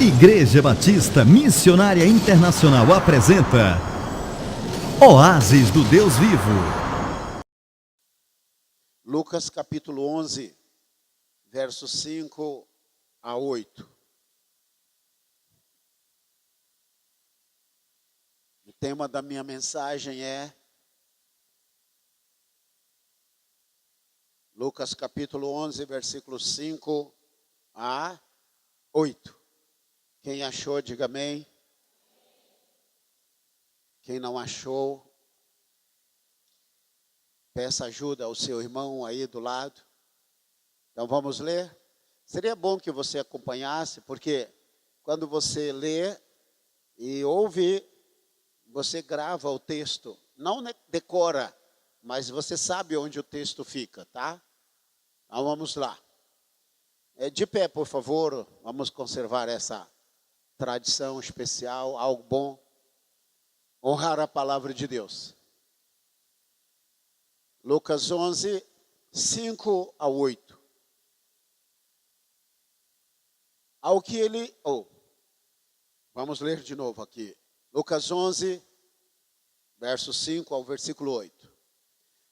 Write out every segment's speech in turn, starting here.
Igreja Batista Missionária Internacional apresenta Oásis do Deus Vivo. Lucas capítulo 11, versos 5 a 8. O tema da minha mensagem é Lucas capítulo 11, versículos 5 a 8. Quem achou, diga amém. Quem não achou, peça ajuda ao seu irmão aí do lado. Então vamos ler? Seria bom que você acompanhasse, porque quando você lê e ouve, você grava o texto. Não decora, mas você sabe onde o texto fica, tá? Então vamos lá. De pé, por favor, vamos conservar essa tradição especial, algo bom. Honrar a palavra de Deus. Lucas 11, 5 a 8. Ao que ele... vamos ler de novo aqui. Lucas 11, verso 5 ao versículo 8.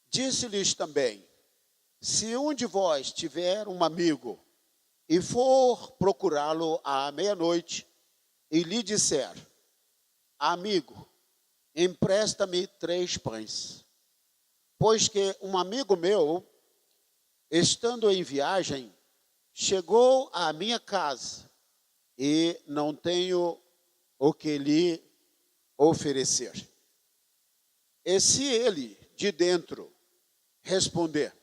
Disse-lhes também: se um de vós tiver um amigo e for procurá-lo à meia-noite e lhe disser: amigo, empresta-me 3 pães, pois que um amigo meu, estando em viagem, chegou à minha casa e não tenho o que lhe oferecer. E se ele de dentro responder: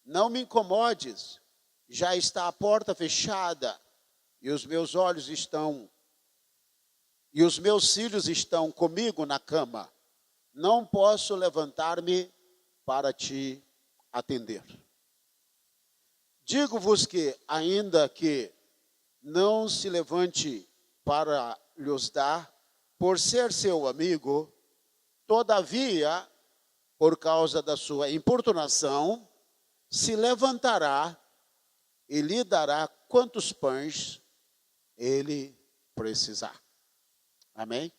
não me incomodes, já está a porta fechada e os meus filhos estão comigo na cama, não posso levantar-me para te atender. Digo-vos que, ainda que não se levante para lhes dar, por ser seu amigo, todavia, por causa da sua importunação, se levantará e lhe dará quantos pães ele precisar. Amém?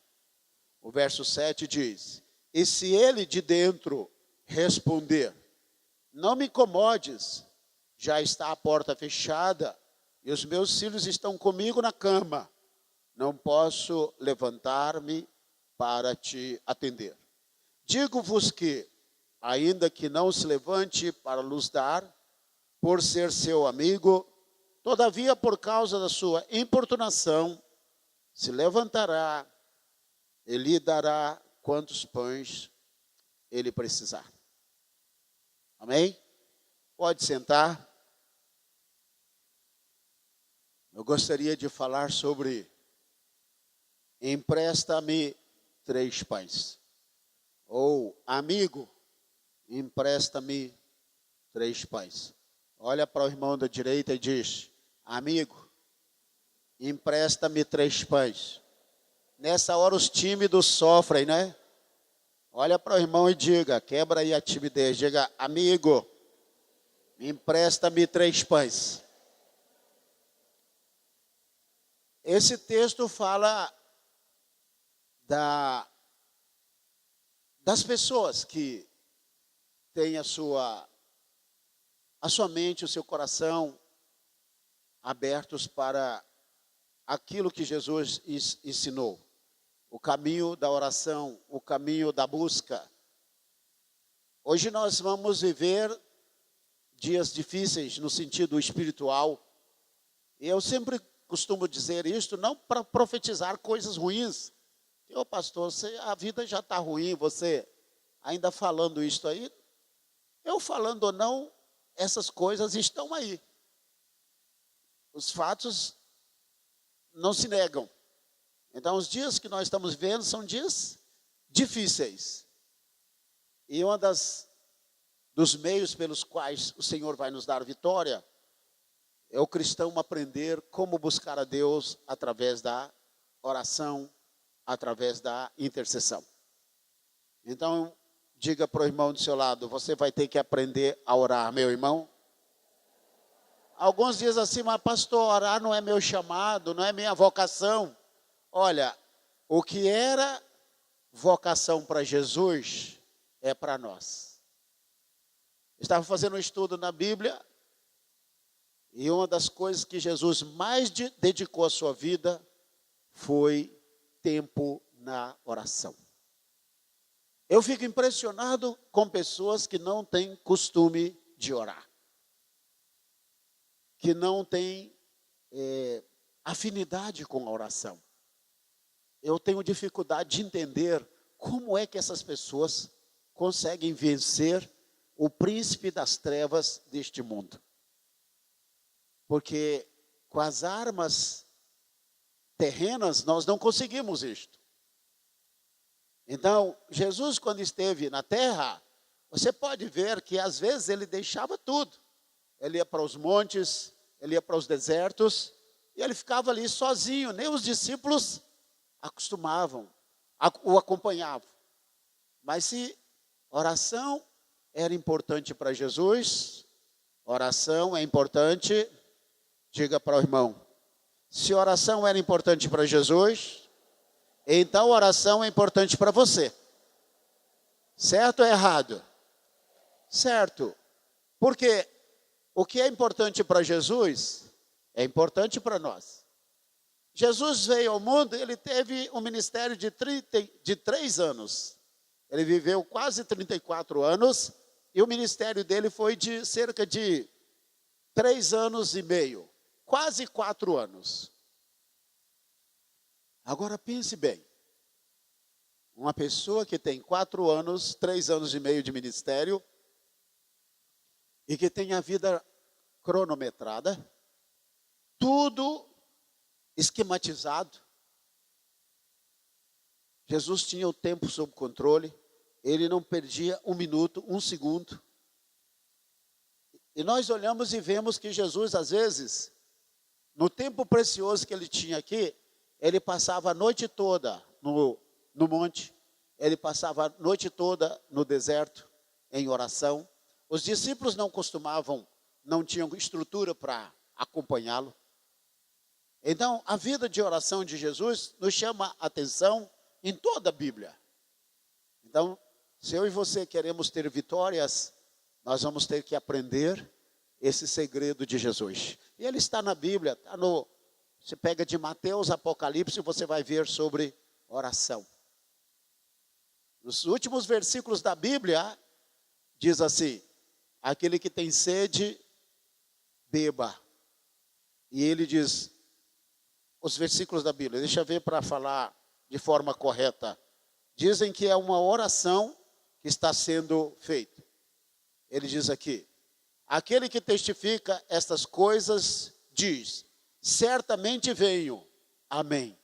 O verso 7 diz: e se ele de dentro responder: não me incomodes, já está a porta fechada e os meus filhos estão comigo na cama, não posso levantar-me para te atender. Digo-vos que, ainda que não se levante para lhes dar, por ser seu amigo, todavia por causa da sua importunação, se levantará e lhe dará quantos pães ele precisar. Amém? Pode sentar. Eu gostaria de falar sobre empresta-me 3 pães. Ou, amigo, empresta-me 3 pães. Olha para o irmão da direita e diz: amigo, empresta-me 3 pães. Nessa hora os tímidos sofrem, né? Olha para o irmão e diga, quebra aí a timidez, diga: amigo, empresta-me 3 pães. Esse texto fala das pessoas que têm a sua mente, o seu coração abertos para aquilo que Jesus ensinou. O caminho da oração, o caminho da busca. Hoje nós vamos viver dias difíceis no sentido espiritual. E eu sempre costumo dizer isto, não para profetizar coisas ruins. Pastor, a vida já está ruim, você ainda falando isto aí? Eu falando ou não, essas coisas estão aí. Os fatos não se negam. Então, os dias que nós estamos vivendo são dias difíceis. E dos meios pelos quais o Senhor vai nos dar vitória é o cristão aprender como buscar a Deus através da oração, através da intercessão. Então, diga para o irmão do seu lado: você vai ter que aprender a orar, meu irmão. Alguns dizem assim, mas pastor, orar não é meu chamado, não é minha vocação. Olha, o que era vocação para Jesus é para nós. Estava fazendo um estudo na Bíblia e uma das coisas que Jesus mais dedicou à sua vida foi tempo na oração. Eu fico impressionado com pessoas que não têm costume de orar, que não têm afinidade com a oração. Eu tenho dificuldade de entender como é que essas pessoas conseguem vencer o príncipe das trevas deste mundo. Porque com as armas terrenas nós não conseguimos isto. Então, Jesus, quando esteve na terra, você pode ver que às vezes ele deixava tudo. Ele ia para os montes, ele ia para os desertos, e ele ficava ali sozinho, nem os discípulos o acompanhavam. Mas se oração era importante para Jesus, oração é importante, diga para o irmão, se oração era importante para Jesus, então oração é importante para você. Certo ou errado? Certo. Porque o que é importante para Jesus é importante para nós. Jesus veio ao mundo, ele teve um ministério de 3 anos. Ele viveu quase 34 anos e o ministério dele foi de cerca de 3 anos e meio, quase 4 anos. Agora pense bem, uma pessoa que tem 4 anos, 3 anos e meio de ministério e que tem a vida cronometrada, tudo esquematizado. Jesus tinha o tempo sob controle, ele não perdia 1 minuto, 1 segundo. E nós olhamos e vemos que Jesus, às vezes, no tempo precioso que ele tinha aqui, ele passava a noite toda no monte, ele passava a noite toda no deserto, em oração. Os discípulos não tinham estrutura para acompanhá-lo. Então, a vida de oração de Jesus nos chama a atenção em toda a Bíblia. Então, se eu e você queremos ter vitórias, nós vamos ter que aprender esse segredo de Jesus. E ele está na Bíblia, você pega de Mateus, Apocalipse, você vai ver sobre oração. Nos últimos versículos da Bíblia, diz assim, aquele que tem sede, beba. E ele diz, os versículos da Bíblia, deixa eu ver para falar de forma correta. Dizem que é uma oração que está sendo feita. Ele diz aqui, aquele que testifica estas coisas diz, certamente venho, amém.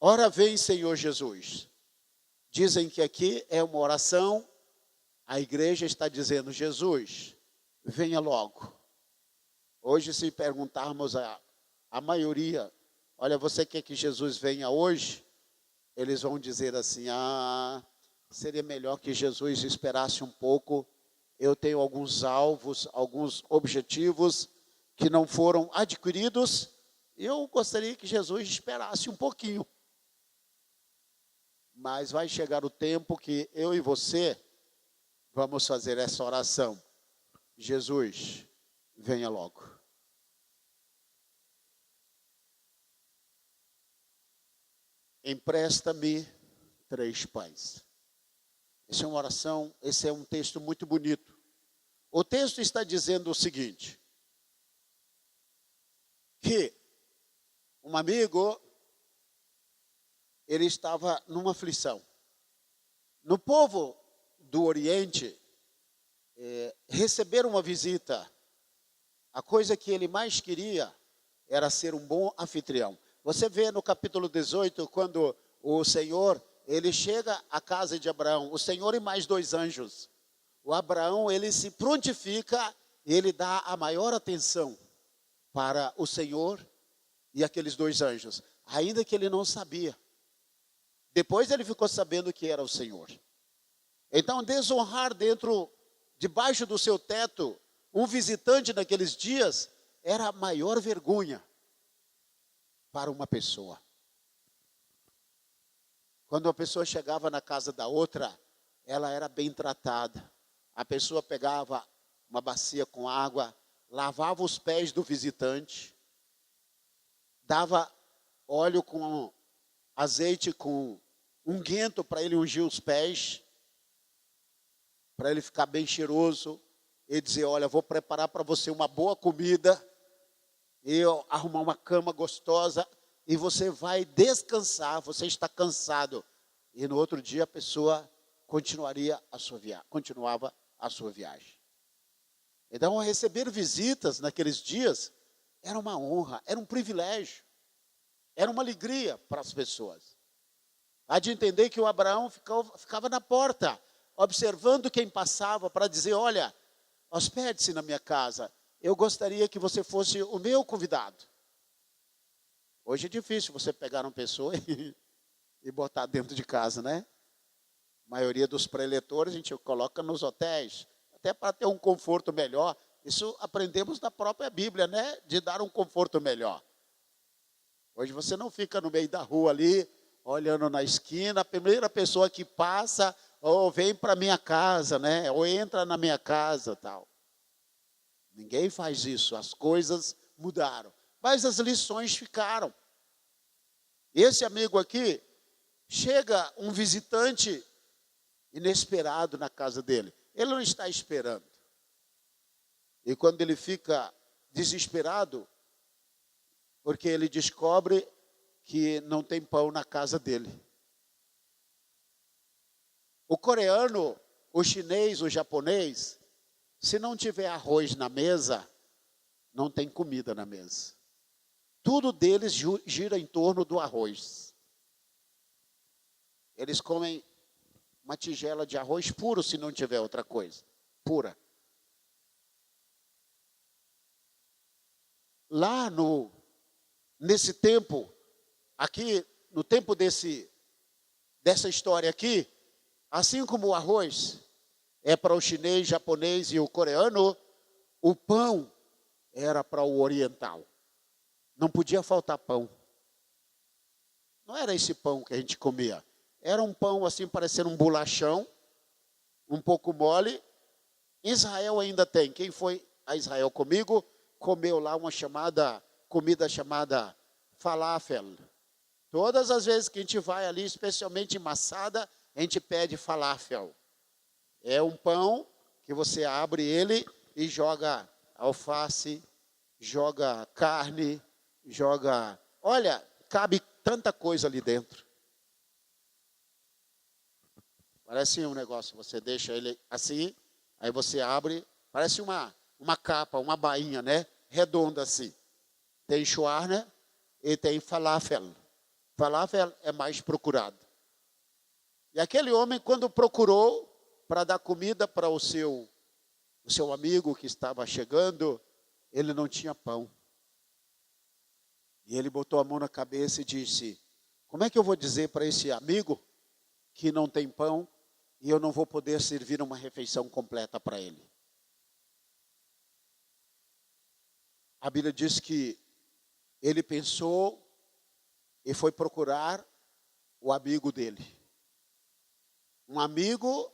Ora vem, Senhor Jesus. Dizem que aqui é uma oração, a igreja está dizendo, Jesus, venha logo. Hoje, se perguntarmos a maioria, olha, você quer que Jesus venha hoje? Eles vão dizer assim, seria melhor que Jesus esperasse um pouco. Eu tenho alguns alvos, alguns objetivos que não foram adquiridos. Eu gostaria que Jesus esperasse um pouquinho. Mas vai chegar o tempo que eu e você vamos fazer essa oração. Jesus, venha logo. Empresta-me 3 pães. Essa é uma oração, esse é um texto muito bonito. O texto está dizendo o seguinte, que um amigo, ele estava numa aflição. No povo do Oriente, receber uma visita, a coisa que ele mais queria era ser um bom anfitrião. Você vê no capítulo 18, quando o Senhor, ele chega à casa de Abraão, o Senhor e mais 2 anjos. O Abraão, ele se prontifica, ele dá a maior atenção para o Senhor e aqueles 2 anjos, ainda que ele não sabia. Depois ele ficou sabendo que era o Senhor. Então, desonrar debaixo do seu teto, Um visitante naqueles dias era a maior vergonha para uma pessoa. Quando a pessoa chegava na casa da outra, ela era bem tratada. A pessoa pegava uma bacia com água, lavava os pés do visitante, dava óleo com azeite, com unguento para ele ungir os pés, para ele ficar bem cheiroso, e dizer, olha, vou preparar para você uma boa comida, e eu arrumar uma cama gostosa, e você vai descansar, você está cansado. E no outro dia a pessoa continuava a sua viagem. Então, receber visitas naqueles dias era uma honra, era um privilégio, era uma alegria para as pessoas. Há de entender que o Abraão ficava na porta, observando quem passava para dizer, olha, hospede-se na minha casa, eu gostaria que você fosse o meu convidado. Hoje é difícil você pegar uma pessoa e botar dentro de casa, né? A maioria dos preletores a gente coloca nos hotéis, até para ter um conforto melhor. Isso aprendemos na própria Bíblia, né? De dar um conforto melhor. Hoje você não fica no meio da rua ali, olhando na esquina, a primeira pessoa que passa, ou vem para minha casa, né? Ou entra na minha casa, tal. Ninguém faz isso, as coisas mudaram. Mas as lições ficaram. Esse amigo aqui, chega um visitante inesperado na casa dele. Ele não está esperando. E quando ele fica desesperado, porque ele descobre que não tem pão na casa dele. O coreano, o chinês, o japonês, se não tiver arroz na mesa, não tem comida na mesa. Tudo deles gira em torno do arroz. Eles comem uma tigela de arroz puro se não tiver outra coisa. Pura. Lá nesse tempo, aqui, no tempo dessa história aqui, assim como o arroz é para o chinês, japonês e o coreano, o pão era para o oriental. Não podia faltar pão. Não era esse pão que a gente comia. Era um pão assim, parecendo um bolachão, um pouco mole. Israel ainda tem. Quem foi a Israel comigo, comeu lá uma comida chamada falafel. Todas as vezes que a gente vai ali, especialmente em Massada, a gente pede falafel. É um pão que você abre ele e joga alface, joga carne, joga... Olha, cabe tanta coisa ali dentro. Parece um negócio, você deixa ele assim, aí você abre, parece uma capa, uma bainha, né? Redonda assim. Tem shawarma e tem falafel. Falafel é mais procurado. E aquele homem, quando procurou para dar comida para o seu amigo que estava chegando, ele não tinha pão. E ele botou a mão na cabeça e disse, como é que eu vou dizer para esse amigo que não tem pão e eu não vou poder servir uma refeição completa para ele? A Bíblia diz que ele pensou e foi procurar o amigo dele. Um amigo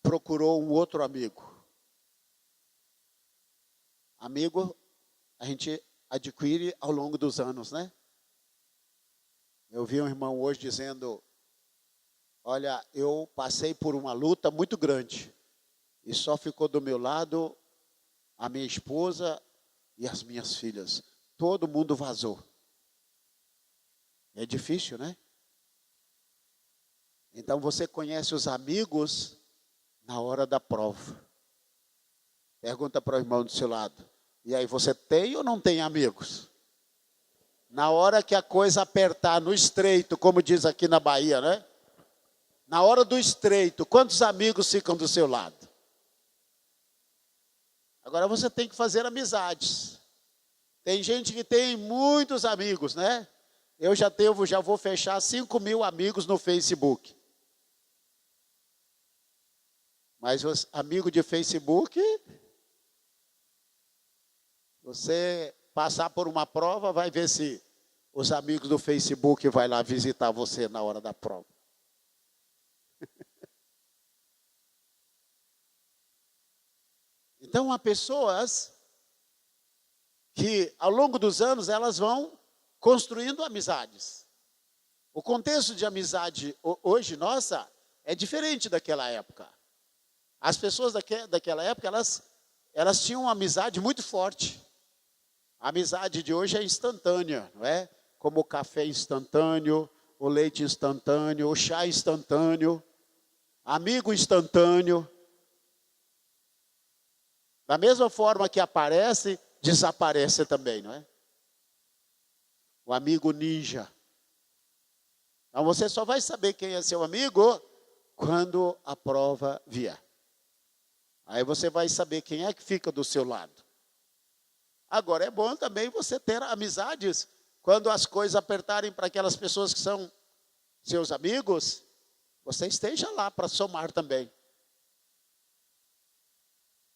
procurou um outro amigo. Amigo, a gente adquire ao longo dos anos, né? Eu vi um irmão hoje dizendo, olha, eu passei por uma luta muito grande e só ficou do meu lado a minha esposa e as minhas filhas. Todo mundo vazou. É difícil, né? Então você conhece os amigos na hora da prova. Pergunta para o irmão do seu lado. E aí, você tem ou não tem amigos? Na hora que a coisa apertar no estreito, como diz aqui na Bahia, né? Na hora do estreito, quantos amigos ficam do seu lado? Agora você tem que fazer amizades. Tem gente que tem muitos amigos, né? Eu já vou fechar 5.000 amigos no Facebook. Mas os amigos de Facebook Você passar por uma prova, vai ver se os amigos do Facebook vão lá visitar você na hora da prova. Então, há pessoas que, ao longo dos anos, elas vão construindo amizades. O contexto de amizade hoje, nossa, é diferente daquela época. As pessoas daquela época, elas tinham uma amizade muito forte. A amizade de hoje é instantânea, não é? Como o café instantâneo, o leite instantâneo, o chá instantâneo, amigo instantâneo. Da mesma forma que aparece, desaparece também, não é? O amigo ninja. Então você só vai saber quem é seu amigo quando a prova vier. Aí você vai saber quem é que fica do seu lado. Agora é bom também você ter amizades quando as coisas apertarem para aquelas pessoas que são seus amigos, você esteja lá para somar também.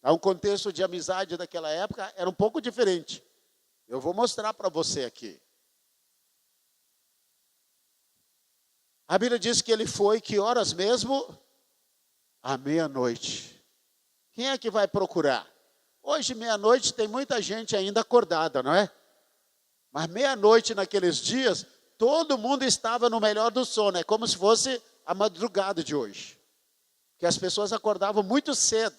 O contexto de amizade daquela época era um pouco diferente. Eu vou mostrar para você aqui. A Bíblia diz que ele foi, que horas mesmo? À meia-noite. Quem é que vai procurar? Hoje, meia-noite, tem muita gente ainda acordada, não é? Mas meia-noite naqueles dias, todo mundo estava no melhor do sono. É como se fosse a madrugada de hoje. Porque as pessoas acordavam muito cedo.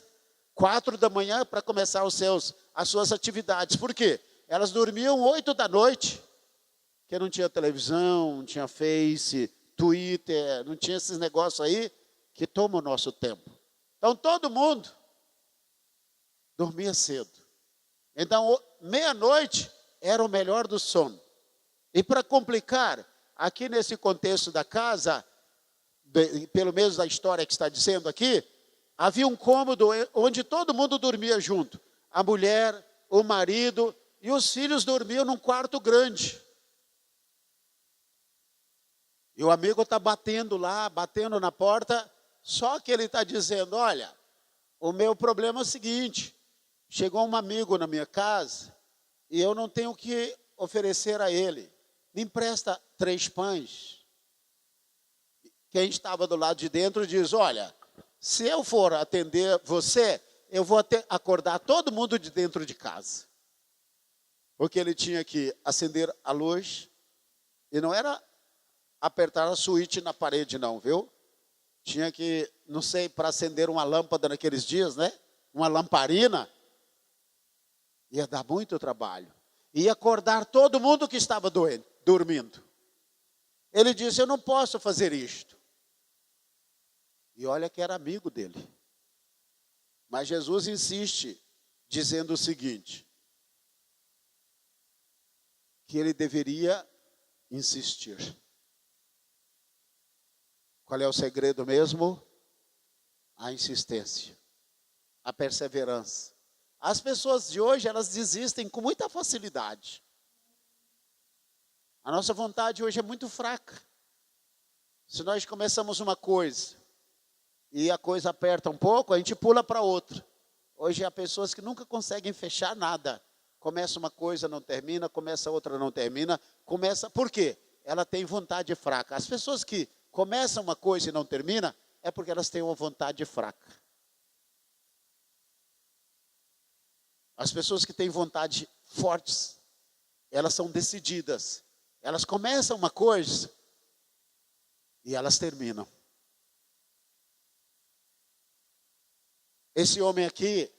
4 da manhã para começar as suas atividades. Por quê? Elas dormiam 8 da noite. Porque não tinha televisão, não tinha Face, Twitter, não tinha esses negócios aí que tomam o nosso tempo. Então todo mundo dormia cedo. Então meia-noite era o melhor do sono. E para complicar, aqui nesse contexto da casa, pelo menos da história que está dizendo aqui, havia um cômodo onde todo mundo dormia junto. A mulher, o marido e os filhos dormiam num quarto grande. E o amigo está batendo lá, batendo na porta, só que ele está dizendo, olha, o meu problema é o seguinte, chegou um amigo na minha casa e eu não tenho o que oferecer a ele. Me empresta 3 pães. Quem estava do lado de dentro diz, olha, se eu for atender você, eu vou acordar todo mundo de dentro de casa. Porque ele tinha que acender a luz, e não era apertar a suíte na parede não, viu? Tinha que, não sei, para acender uma lâmpada naqueles dias, né? Uma lamparina. Ia dar muito trabalho. Ia acordar todo mundo que estava dormindo. Ele disse, eu não posso fazer isto. E olha que era amigo dele. Mas Jesus insiste, dizendo o seguinte, que ele deveria insistir. Qual é o segredo mesmo? A insistência, a perseverança. As pessoas de hoje, elas desistem com muita facilidade. A nossa vontade hoje é muito fraca. Se nós começamos uma coisa e a coisa aperta um pouco, a gente pula para outra. Hoje há pessoas que nunca conseguem fechar nada. Começa uma coisa, não termina, começa outra, não termina. Por quê? Ela tem vontade fraca. As pessoas que começam uma coisa e não termina, é porque elas têm uma vontade fraca. As pessoas que têm vontade fortes, elas são decididas. Elas começam uma coisa e elas terminam. Esse homem aqui,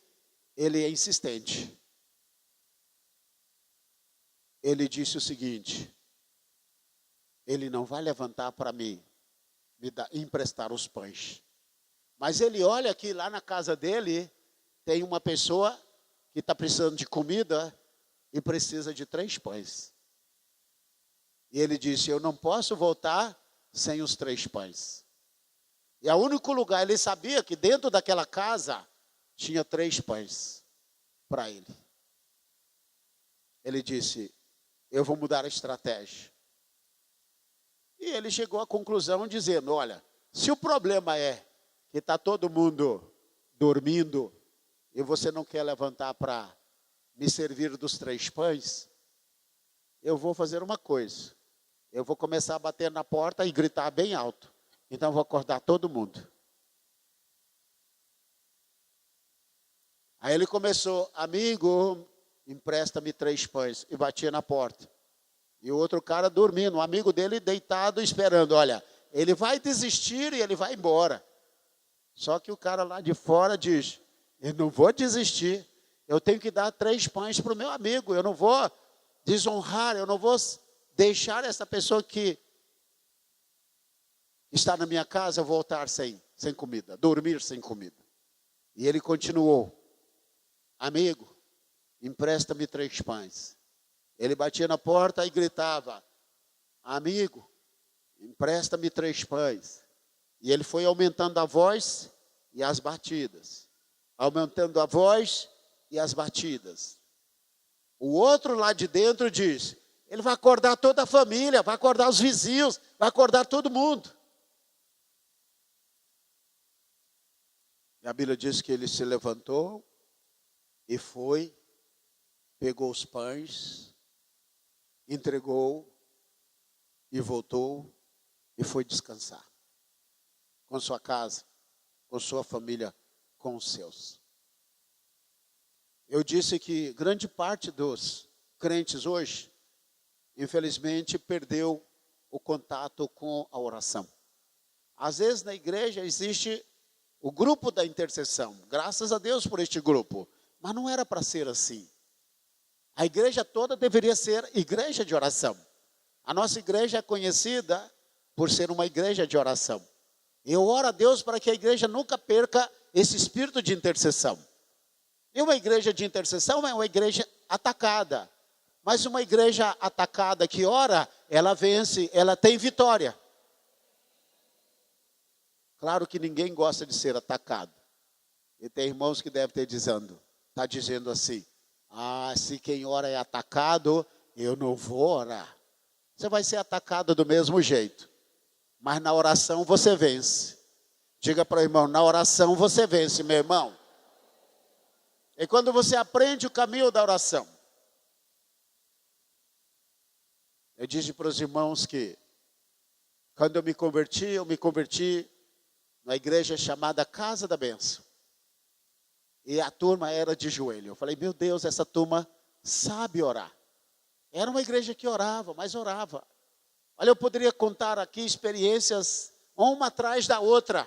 ele é insistente. Ele disse o seguinte, ele não vai levantar para mim, emprestar os pães. Mas ele olha que lá na casa dele, tem uma pessoa que está precisando de comida e precisa de 3 pães. E ele disse, eu não posso voltar sem os 3 pães. E o único lugar, ele sabia que dentro daquela casa tinha 3 pães para ele. Ele disse, eu vou mudar a estratégia. E ele chegou à conclusão dizendo, olha, se o problema é que está todo mundo dormindo e você não quer levantar para me servir dos 3 pães, eu vou fazer uma coisa. Eu vou começar a bater na porta e gritar bem alto. Então eu vou acordar todo mundo. Aí ele começou, amigo, empresta-me 3 pães. E batia na porta. E o outro cara dormindo, um amigo dele deitado esperando. Olha, ele vai desistir e ele vai embora. Só que o cara lá de fora diz, eu não vou desistir. Eu tenho que dar 3 pães para o meu amigo. Eu não vou desonrar, eu não vou deixar essa pessoa que está na minha casa voltar sem comida, dormir sem comida. E ele continuou, amigo, empresta-me 3 pães. Ele batia na porta e gritava, amigo, empresta-me 3 pães. E ele foi aumentando a voz e as batidas. Aumentando a voz e as batidas. O outro lá de dentro diz, ele vai acordar toda a família, vai acordar os vizinhos, vai acordar todo mundo. E a Bíblia diz que ele se levantou e foi, pegou os pães, entregou e voltou e foi descansar. Com sua casa, com sua família, com os seus. Eu disse que grande parte dos crentes hoje, infelizmente, perdeu o contato com a oração. Às vezes na igreja existe o grupo da intercessão. Graças a Deus por este grupo. Mas não era para ser assim. A igreja toda deveria ser igreja de oração. A nossa igreja é conhecida por ser uma igreja de oração. Eu oro a Deus para que a igreja nunca perca esse espírito de intercessão. E uma igreja de intercessão é uma igreja atacada. Mas uma igreja atacada que ora, ela vence, ela tem vitória. Claro que ninguém gosta de ser atacado. E tem irmãos que devem estar está dizendo assim, se quem ora é atacado, eu não vou orar. Você vai ser atacado do mesmo jeito. Mas na oração você vence. Diga para o irmão, na oração você vence, meu irmão. E quando você aprende o caminho da oração. Eu disse para os irmãos que, quando eu me converti na igreja chamada Casa da Bênção. E a turma era de joelho. Eu falei, meu Deus, essa turma sabe orar. Era uma igreja que orava, mas orava. Olha, eu poderia contar aqui experiências, uma atrás da outra,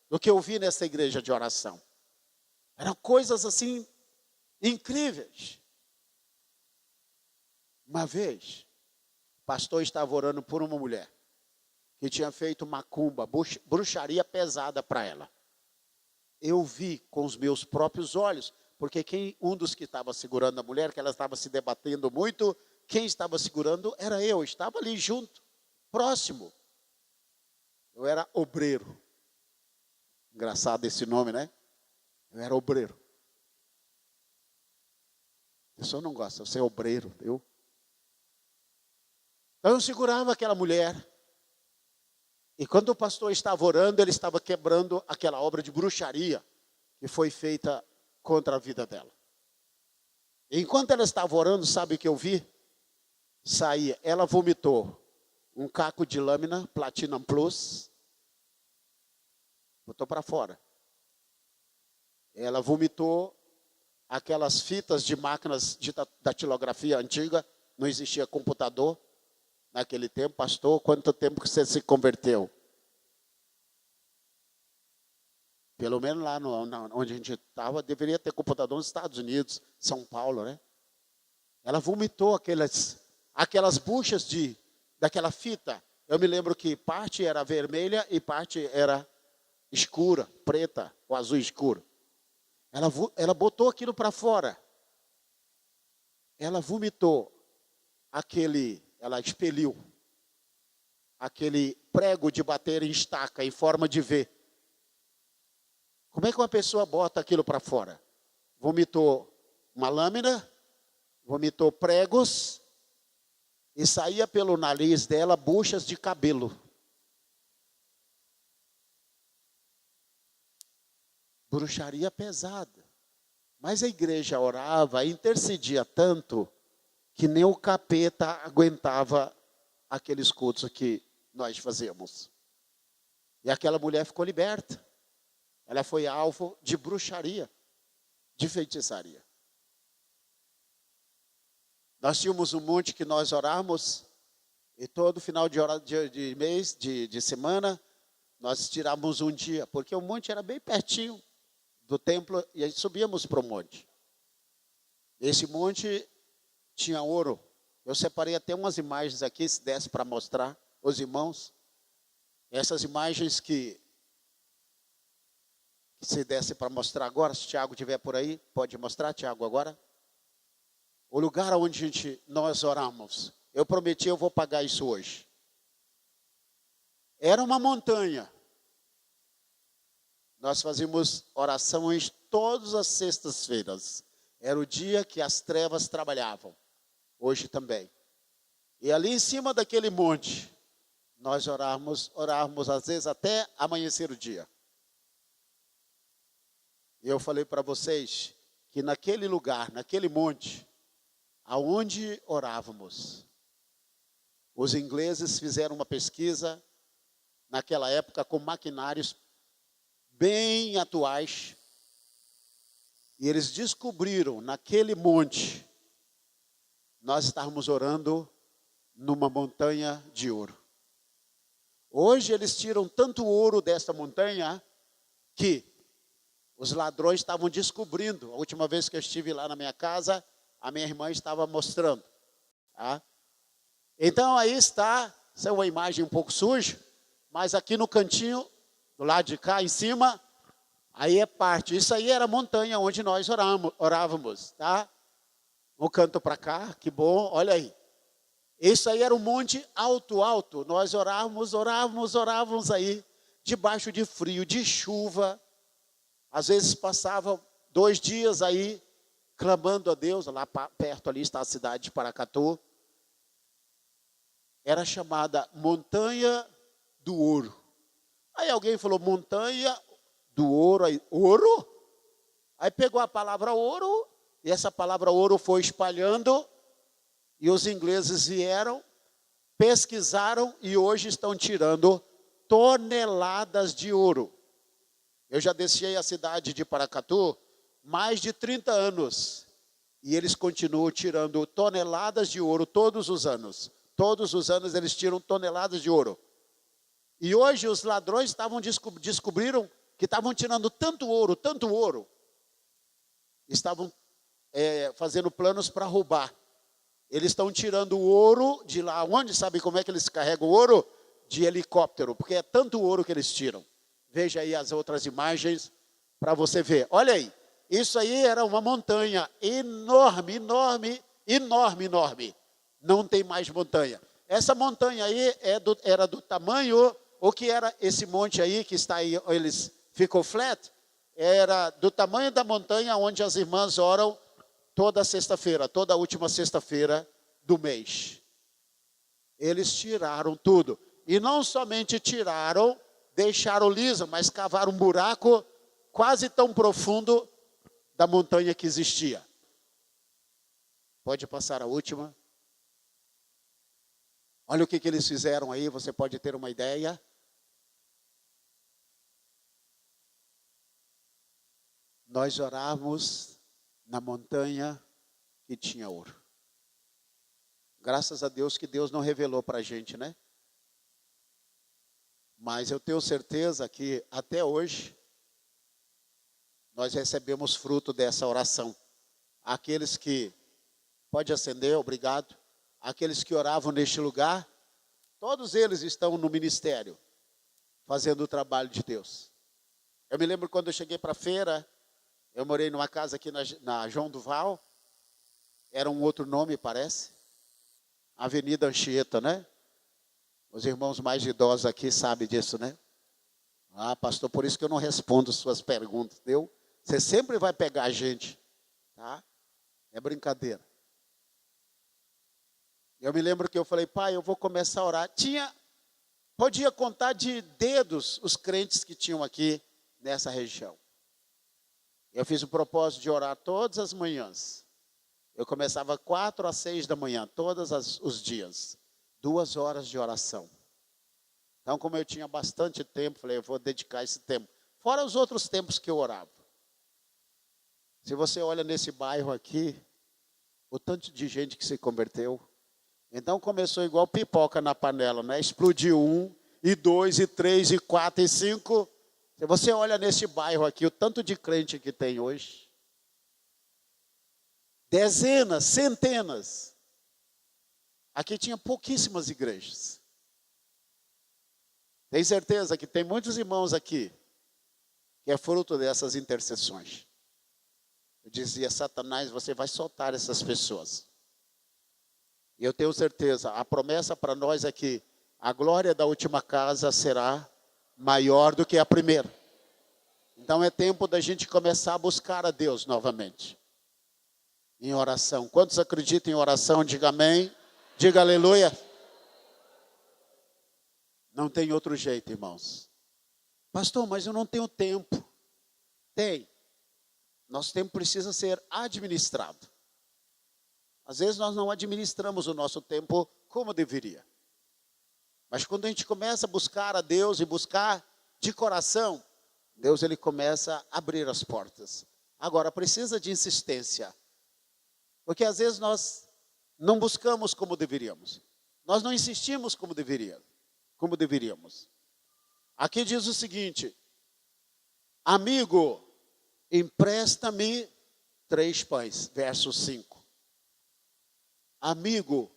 do que eu vi nessa igreja de oração. Eram coisas assim, incríveis. Uma vez, o pastor estava orando por uma mulher, que tinha feito macumba, bruxaria pesada para ela. Eu vi com os meus próprios olhos, porque um dos que estava segurando a mulher, que ela estava se debatendo muito, quem estava segurando era eu estava ali junto, próximo. Eu era obreiro. Engraçado esse nome, né? Eu era obreiro. A pessoa não gosta de ser obreiro, viu? Então eu segurava aquela mulher. E quando o pastor estava orando, ele estava quebrando aquela obra de bruxaria que foi feita contra a vida dela. E enquanto ela estava orando, sabe o que eu vi? Ela vomitou um caco de lâmina, Platinum Plus, botou para fora. Ela vomitou aquelas fitas de máquinas de datilografia antiga, não existia computador. Naquele tempo, pastor, quanto tempo que você se converteu? Pelo menos lá onde a gente estava, deveria ter computador nos Estados Unidos, São Paulo, né? Ela vomitou aquelas buchas daquela fita. Eu me lembro que parte era vermelha e parte era escura, preta, ou azul escuro. Ela botou aquilo para fora. Ela vomitou ela expeliu aquele prego de bater em estaca em forma de V. Como é que uma pessoa bota aquilo para fora? Vomitou uma lâmina, vomitou pregos e saía pelo nariz dela buchas de cabelo. Bruxaria pesada. Mas a igreja orava, intercedia tanto, que nem o capeta aguentava aqueles cultos que nós fazíamos. E aquela mulher ficou liberta. Ela foi alvo de bruxaria, de feitiçaria. Nós tínhamos um monte que nós orávamos, e todo final de mês, de semana, nós tirávamos um dia, porque o monte era bem pertinho do templo, e a gente subíamos para o monte. Esse monte tinha ouro. Eu separei até umas imagens aqui, se desse para mostrar os irmãos. Essas imagens que se desse para mostrar agora, se o Tiago estiver por aí, pode mostrar, Tiago, agora. O lugar onde nós oramos. Eu prometi, eu vou pagar isso hoje. Era uma montanha. Nós fazíamos orações todas as sextas-feiras. Era o dia que as trevas trabalhavam. Hoje também. E ali em cima daquele monte, nós orávamos às vezes até amanhecer o dia. E eu falei para vocês que naquele lugar, naquele monte, aonde orávamos, os ingleses fizeram uma pesquisa naquela época com maquinários bem atuais, e eles descobriram naquele monte, nós estávamos orando numa montanha de ouro. Hoje eles tiram tanto ouro desta montanha que os ladrões estavam descobrindo. A última vez que eu estive lá na minha casa, a minha irmã estava mostrando. Tá? Então aí está, essa é uma imagem um pouco suja, mas aqui no cantinho, do lado de cá, em cima, aí é parte. Isso aí era a montanha onde nós orávamos, tá? Um canto para cá, que bom, olha aí. Isso aí era um monte alto. Nós orávamos aí, debaixo de frio, de chuva. Às vezes passava 2 dias aí, clamando a Deus. Lá perto ali está a cidade de Paracatu. Era chamada Montanha do Ouro. Aí alguém falou, Montanha do Ouro. Aí, ouro? Aí pegou a palavra ouro, e essa palavra ouro foi espalhando, e os ingleses vieram, pesquisaram, e hoje estão tirando toneladas de ouro. Eu já deixei a cidade de Paracatu mais de 30 anos, e eles continuam tirando toneladas de ouro todos os anos. Todos os anos eles tiram toneladas de ouro. E hoje os ladrões descobriram que estavam tirando tanto ouro, estavam fazendo planos para roubar. Eles estão tirando o ouro de lá. Onde? Sabe como é que eles carregam o ouro? De helicóptero, porque é tanto ouro que eles tiram. Veja aí as outras imagens para você ver. Olha aí, isso aí era uma montanha enorme. Não tem mais montanha. Essa montanha aí era do tamanho, o que era esse monte aí, que está aí, eles ficou flat, era do tamanho da montanha onde as irmãs oram toda sexta-feira, toda última sexta-feira do mês. Eles tiraram tudo. E não somente tiraram, deixaram liso, mas cavaram um buraco quase tão profundo da montanha que existia. Pode passar a última. Olha o que eles fizeram aí, você pode ter uma ideia. Nós orávamos na montanha que tinha ouro. Graças a Deus que Deus não revelou para a gente, né? Mas eu tenho certeza que até hoje nós recebemos fruto dessa oração. Aqueles que, pode acender, obrigado. Aqueles que oravam neste lugar, todos eles estão no ministério, fazendo o trabalho de Deus. Eu me lembro quando eu cheguei para a feira, eu morei numa casa aqui na João Duval, era um outro nome, parece, Avenida Anchieta, né? Os irmãos mais idosos aqui sabem disso, né? Ah, pastor, por isso que eu não respondo suas perguntas, entendeu? Você sempre vai pegar a gente, tá? É brincadeira. Eu me lembro que eu falei, pai, eu vou começar a orar. Podia contar de dedos os crentes que tinham aqui nessa região. Eu fiz o propósito de orar todas as manhãs. Eu começava 4 às 6 da manhã, todos os dias. 2 horas de oração. Então, como eu tinha bastante tempo, falei, eu vou dedicar esse tempo. Fora os outros tempos que eu orava. Se você olha nesse bairro aqui, o tanto de gente que se converteu. Então, começou igual pipoca na panela, né? Explodiu 1, e 2, e 3, e 4, e 5. Se você olha nesse bairro aqui, o tanto de crente que tem hoje. Dezenas, centenas. Aqui tinha pouquíssimas igrejas. Tem certeza que tem muitos irmãos aqui que é fruto dessas intercessões. Eu dizia, Satanás, você vai soltar essas pessoas. E eu tenho certeza, a promessa para nós é que a glória da última casa será maior do que a primeira. Então é tempo da gente começar a buscar a Deus novamente. Em oração. Quantos acreditam em oração? Diga amém. Diga aleluia. Não tem outro jeito, irmãos. Pastor, mas eu não tenho tempo. Tem. Nosso tempo precisa ser administrado. Às vezes nós não administramos o nosso tempo como deveria. Mas quando a gente começa a buscar a Deus e buscar de coração, Deus ele começa a abrir as portas. Agora, precisa de insistência. Porque às vezes nós não buscamos como deveríamos. Nós não insistimos como deveríamos. Aqui diz o seguinte: amigo, empresta-me 3 pães. Verso 5. Amigo,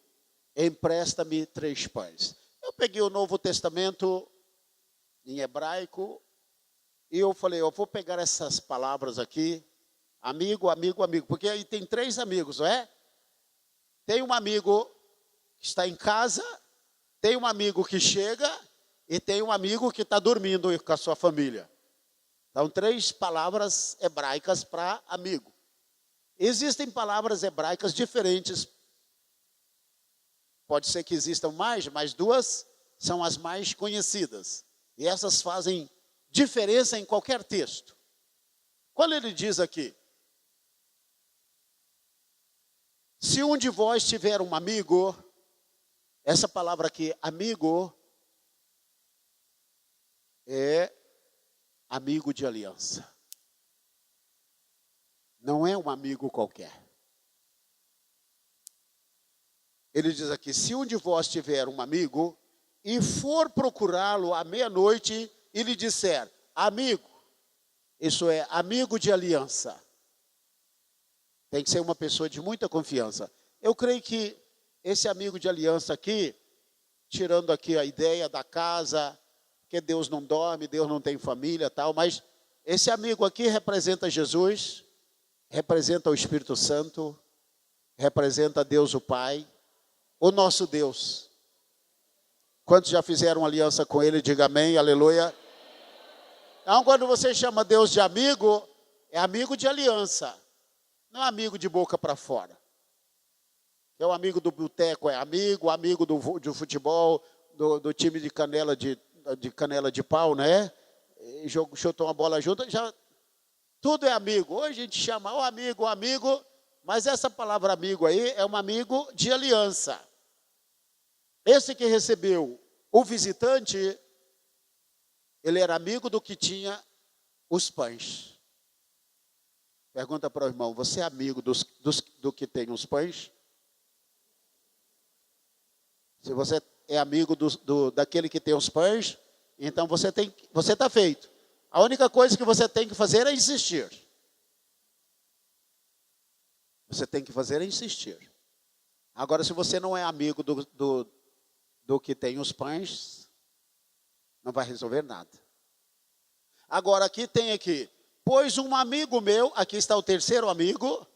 empresta-me 3 pães. Eu peguei o Novo Testamento em hebraico e eu falei, eu vou pegar essas palavras aqui, amigo, amigo, amigo, porque aí tem 3 amigos, não é? Tem um amigo que está em casa, tem um amigo que chega e tem um amigo que está dormindo com a sua família. Então, 3 palavras hebraicas para amigo. Existem palavras hebraicas diferentes. Pode ser que existam mais, mas 2 são as mais conhecidas. E essas fazem diferença em qualquer texto. Quando ele diz aqui, se um de vós tiver um amigo, essa palavra aqui, amigo, é amigo de aliança. Não é um amigo qualquer. Ele diz aqui, se um de vós tiver um amigo e for procurá-lo à meia-noite e lhe disser, amigo, isso é amigo de aliança. Tem que ser uma pessoa de muita confiança. Eu creio que esse amigo de aliança aqui, tirando aqui a ideia da casa, que Deus não dorme, Deus não tem família, tal, mas esse amigo aqui representa Jesus, representa o Espírito Santo, representa Deus o Pai, o nosso Deus. Quantos já fizeram aliança com Ele? Diga amém, aleluia. Então, quando você chama Deus de amigo, é amigo de aliança, não é amigo de boca para fora. É o amigo do boteco, é amigo do futebol, do time de canela de pau, né? Chutou uma bola junto, já, tudo é amigo. Hoje a gente chama o amigo, mas essa palavra amigo aí é um amigo de aliança. Esse que recebeu o visitante, ele era amigo do que tinha os pães. Pergunta para o irmão, você é amigo do que tem os pães? Se você é amigo daquele que tem os pães, então você está feito. A única coisa que você tem que fazer é insistir. Você tem que fazer é insistir. Agora, se você não é amigo do que tem os pães, não vai resolver nada. Agora, aqui, pois um amigo meu, aqui está o terceiro amigo.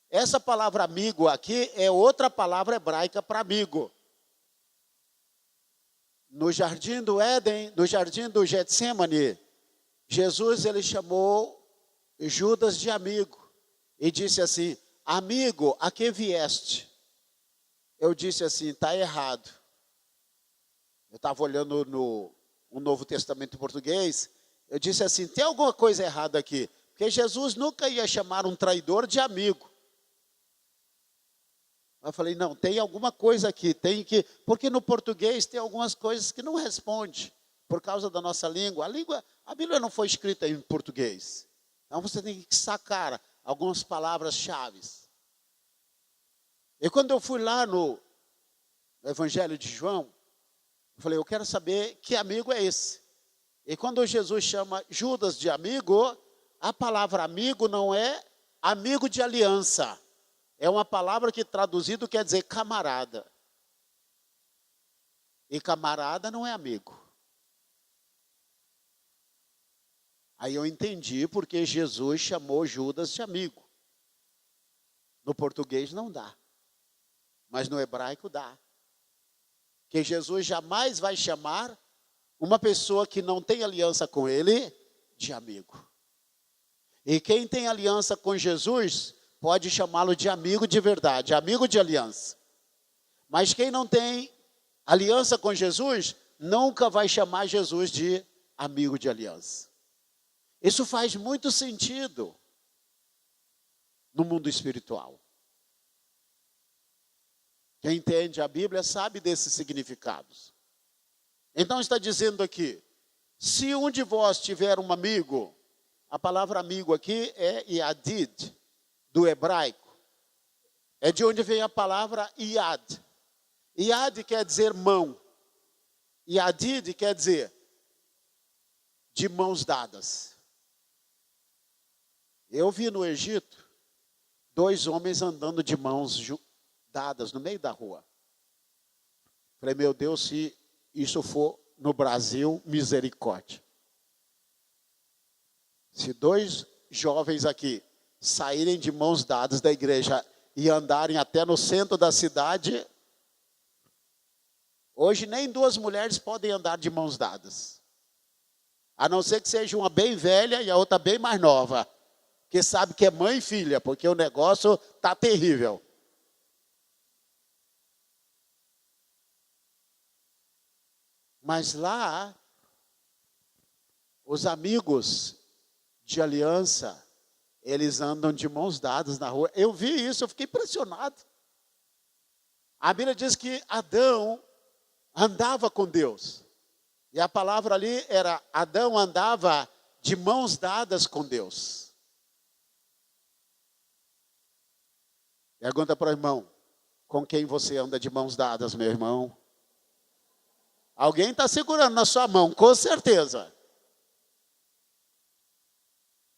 Essa palavra amigo aqui é outra palavra hebraica para amigo. No jardim do Éden, no jardim do Getsêmani, Jesus ele chamou Judas de amigo e disse assim, amigo, a que vieste? Eu disse assim, está errado. Eu estava olhando no Novo Testamento em português, eu disse assim, tem alguma coisa errada aqui. que Jesus nunca ia chamar um traidor de amigo. Eu falei, não, tem alguma coisa aqui, porque no português tem algumas coisas que não responde, por causa da nossa língua. A Bíblia não foi escrita em português. Então você tem que sacar algumas palavras-chave. E quando eu fui lá no Evangelho de João, eu falei, eu quero saber que amigo é esse. E quando Jesus chama Judas de amigo, a palavra amigo não é amigo de aliança. É uma palavra que traduzido quer dizer camarada. E camarada não é amigo. Aí eu entendi porque Jesus chamou Judas de amigo. No português não dá, mas no hebraico dá. Que Jesus jamais vai chamar uma pessoa que não tem aliança com ele de amigo. E quem tem aliança com Jesus pode chamá-lo de amigo de verdade, amigo de aliança. Mas quem não tem aliança com Jesus nunca vai chamar Jesus de amigo de aliança. Isso faz muito sentido no mundo espiritual. Quem entende a Bíblia sabe desses significados. Então está dizendo aqui, se um de vós tiver um amigo, a palavra amigo aqui é Yadid, do hebraico. É de onde vem a palavra Yad. Yad quer dizer mão. Yadid quer dizer de mãos dadas. Eu vi no Egito 2 homens andando de mãos dadas no meio da rua. Falei, meu Deus, se isso for no Brasil, misericórdia. Se 2 jovens aqui saírem de mãos dadas da igreja e andarem até no centro da cidade, hoje nem 2 mulheres podem andar de mãos dadas. A não ser que seja uma bem velha e a outra bem mais nova, que sabe que é mãe e filha, porque o negócio está terrível. Mas lá, os amigos de aliança, eles andam de mãos dadas na rua. Eu vi isso, eu fiquei impressionado. A Bíblia diz que Adão andava com Deus. E a palavra ali era, Adão andava de mãos dadas com Deus. Pergunta para o irmão, com quem você anda de mãos dadas, meu irmão? Alguém está segurando na sua mão, com certeza.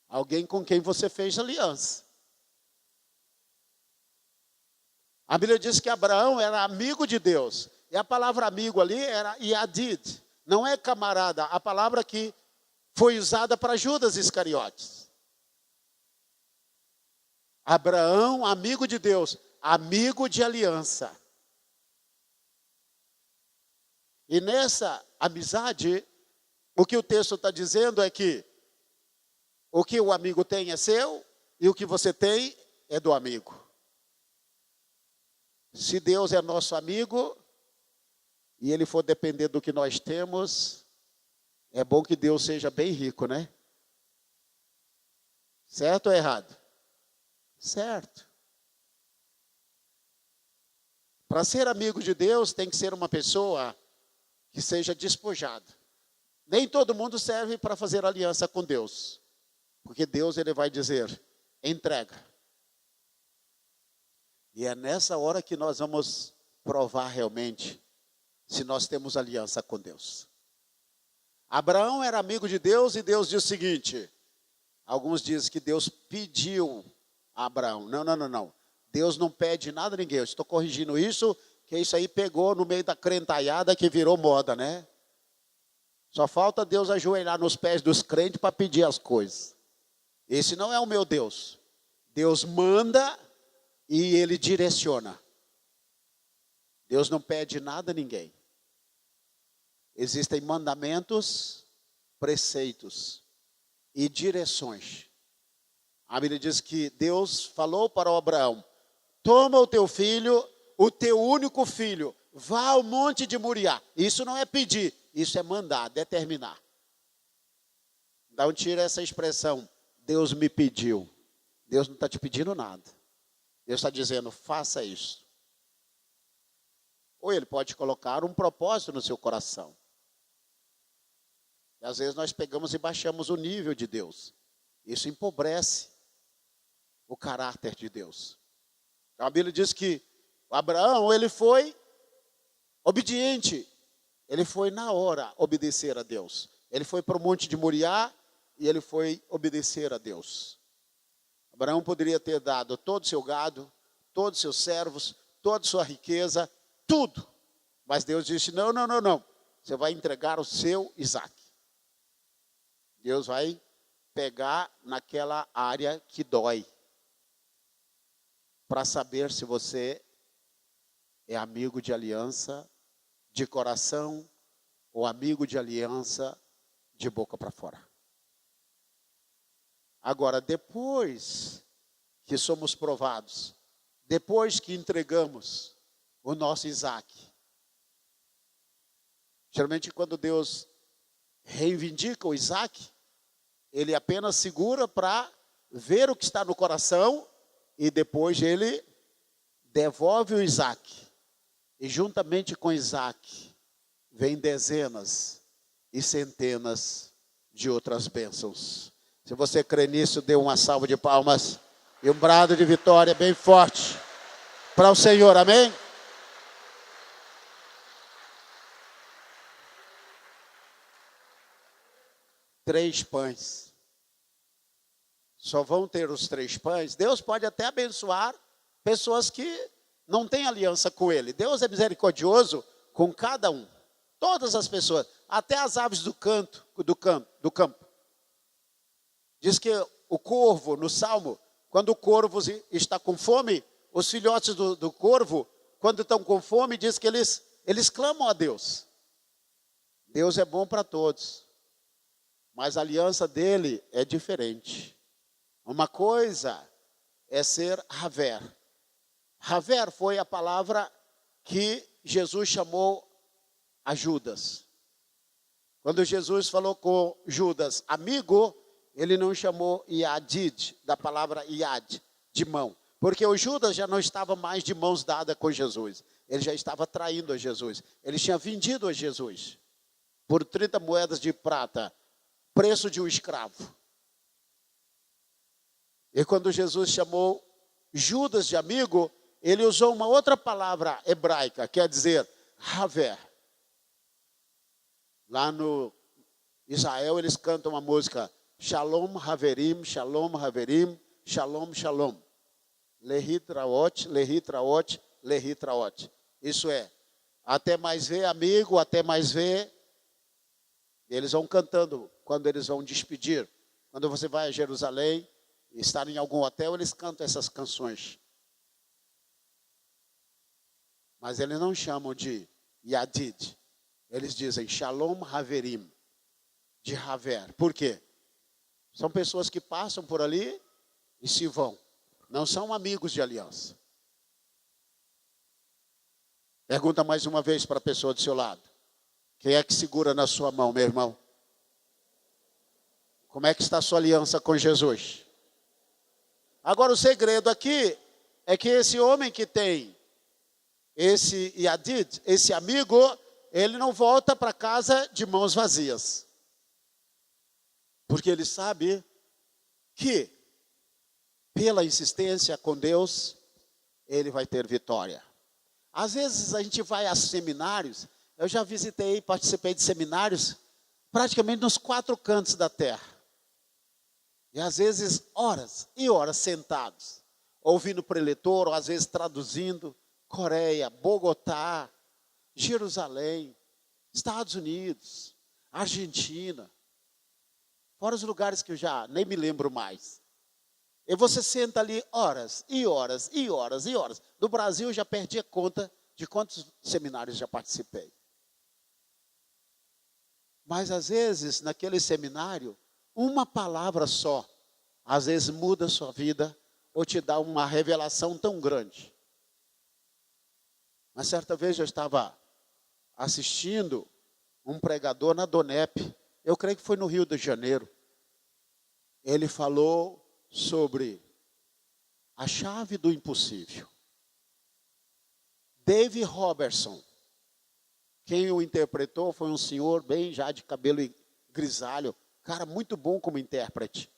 Alguém com quem você fez aliança. A Bíblia diz que Abraão era amigo de Deus. E a palavra amigo ali era Yadid. Não é camarada, a palavra que foi usada para Judas Iscariotes. Abraão, amigo de Deus, amigo de aliança. E nessa amizade, o que o texto está dizendo é que o que o amigo tem é seu e o que você tem é do amigo. Se Deus é nosso amigo e Ele for depender do que nós temos, é bom que Deus seja bem rico, né? Certo ou errado? Certo. Para ser amigo de Deus, tem que ser uma pessoa que seja despojada. Nem todo mundo serve para fazer aliança com Deus. Porque Deus, Ele vai dizer, entrega. E é nessa hora que nós vamos provar realmente se nós temos aliança com Deus. Abraão era amigo de Deus e Deus diz o seguinte, alguns dizem que Deus pediu a Abraão. Não. Deus não pede nada a ninguém. Eu estou corrigindo isso, que isso aí pegou no meio da crentaiada que virou moda, né? Só falta Deus ajoelhar nos pés dos crentes para pedir as coisas. Esse não é o meu Deus. Deus manda e Ele direciona. Deus não pede nada a ninguém. Existem mandamentos, preceitos e direções. A Bíblia diz que Deus falou para o Abraão, toma o teu filho, o teu único filho, vá ao monte de Moriá. Isso não é pedir, isso é mandar, determinar. Então tira essa expressão, Deus me pediu. Deus não está te pedindo nada. Deus está dizendo, faça isso. Ou Ele pode colocar um propósito no seu coração. E às vezes nós pegamos e baixamos o nível de Deus. Isso empobrece o caráter de Deus. A Bíblia diz que Abraão, ele foi obediente. Ele foi na hora obedecer a Deus. Ele foi para o monte de Moriá e ele foi obedecer a Deus. Abraão poderia ter dado todo o seu gado, todos os seus servos, toda a sua riqueza, tudo. Mas Deus disse, não. Você vai entregar o seu Isaque. Deus vai pegar naquela área que dói. Para saber se você é amigo de aliança de coração ou amigo de aliança de boca para fora. Agora, depois que somos provados, depois que entregamos o nosso Isaque, geralmente quando Deus reivindica o Isaque, Ele apenas segura para ver o que está no coração e depois Ele devolve o Isaque. E juntamente com Isaque, vem dezenas e centenas de outras bênçãos. Se você crê nisso, dê uma salva de palmas e um brado de vitória bem forte para o Senhor, amém? Três pães. Só vão ter os 3 pães. Deus pode até abençoar pessoas que não têm aliança com Ele. Deus é misericordioso com cada um. Todas as pessoas, até as aves do campo. Diz que o corvo, no Salmo, quando o corvo está com fome, os filhotes do corvo, quando estão com fome, diz que eles clamam a Deus. Deus é bom para todos, mas a aliança dele é diferente. Uma coisa é ser Haver. Haver foi a palavra que Jesus chamou a Judas. Quando Jesus falou com Judas, amigo, ele não chamou Iadid, da palavra Iad, de mão. Porque o Judas já não estava mais de mãos dadas com Jesus. Ele já estava traindo a Jesus. Ele tinha vendido a Jesus por 30 moedas de prata, preço de um escravo. E quando Jesus chamou Judas de amigo, ele usou uma outra palavra hebraica, quer dizer, Haver. Lá no Israel eles cantam uma música, Shalom Haverim, Shalom Haverim, Shalom Shalom. Lehitraot, Lehitraot, Lehitraot. Isso é, até mais ver amigo, até mais ver. Eles vão cantando quando eles vão despedir. Quando você vai a Jerusalém, estar em algum hotel, eles cantam essas canções. Mas eles não chamam de Yadid. Eles dizem Shalom Haverim, de Haver. Por quê? São pessoas que passam por ali e se vão. Não são amigos de aliança. Pergunta mais uma vez para a pessoa do seu lado. Quem é que segura na sua mão, meu irmão? Como é que está a sua aliança com Jesus? Agora o segredo aqui é que esse homem que tem esse Yadid, esse amigo, ele não volta para casa de mãos vazias. Porque ele sabe que, pela insistência com Deus, ele vai ter vitória. Às vezes a gente vai a seminários, eu já visitei, participei de seminários, praticamente nos 4 cantos da terra. E às vezes horas e horas sentados, ouvindo preletor, ou às vezes traduzindo, Coreia, Bogotá, Jerusalém, Estados Unidos, Argentina, fora os lugares que eu já nem me lembro mais. E você senta ali horas e horas e horas e horas. No Brasil eu já perdi a conta de quantos seminários já participei. Mas às vezes, naquele seminário, uma palavra só, às vezes muda a sua vida ou te dá uma revelação tão grande. Mas certa vez eu estava assistindo um pregador na Donep, eu creio que foi no Rio de Janeiro. ele falou sobre a chave do impossível. David Robertson, quem o interpretou foi um senhor bem já de cabelo grisalho, cara muito bom como intérprete.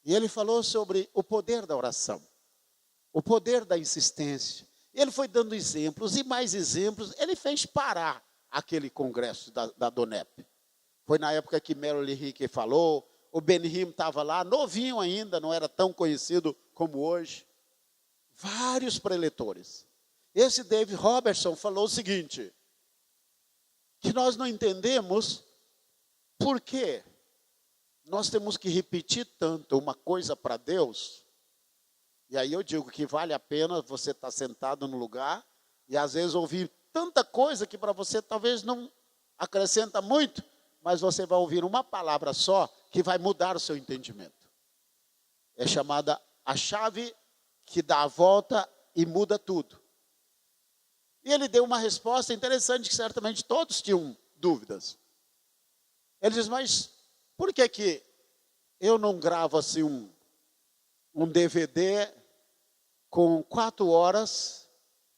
E ele falou sobre o poder da oração, o poder da insistência. Ele foi dando exemplos e mais exemplos. Ele fez parar aquele congresso da DONEP. Foi na época que Merrill Henrique falou, o Benihim estava lá, novinho ainda, não era tão conhecido como hoje. Vários preletores. Esse David Robertson falou o seguinte, que nós não entendemos por que nós temos que repetir tanto uma coisa para Deus. E aí eu digo que vale a pena você estar sentado no lugar e às vezes ouvir tanta coisa que para você talvez não acrescenta muito, mas você vai ouvir uma palavra só que vai mudar o seu entendimento. É chamada a chave que dá a volta e muda tudo. E ele deu uma resposta interessante que certamente todos tinham dúvidas. Ele diz, mas por que eu não gravo assim um DVD com 4 horas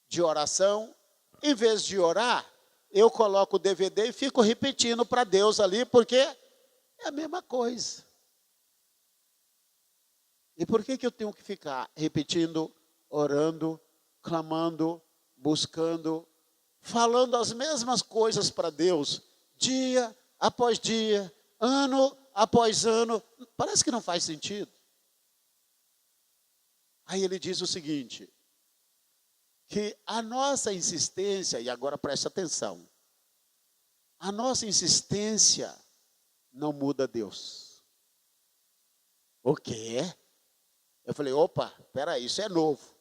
de oração? Em vez de orar, eu coloco o DVD e fico repetindo para Deus ali, porque é a mesma coisa. E por que eu tenho que ficar repetindo, orando, clamando, buscando, falando as mesmas coisas para Deus, dia após dia, ano após ano? Parece que não faz sentido. Aí ele diz o seguinte, que a nossa insistência, e agora preste atenção, a nossa insistência não muda Deus. O quê? Eu falei, opa, peraí, isso é novo.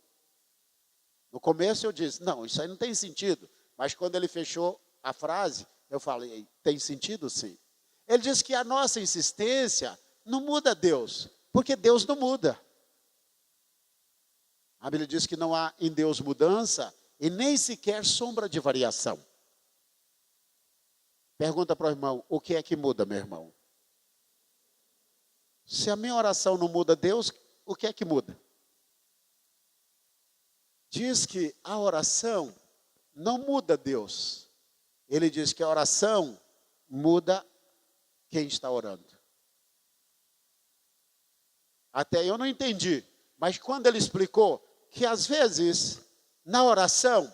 No começo eu disse, não, isso aí não tem sentido. Mas quando ele fechou a frase, eu falei, tem sentido sim. Ele diz que a nossa insistência não muda Deus, porque Deus não muda. A Bíblia diz que não há em Deus mudança e nem sequer sombra de variação. Pergunta para o irmão, o que é que muda, meu irmão? Se a minha oração não muda Deus, o que é que muda? Diz que a oração não muda Deus. Ele diz que a oração muda quem está orando. Até eu não entendi, mas quando ele explicou que às vezes na oração,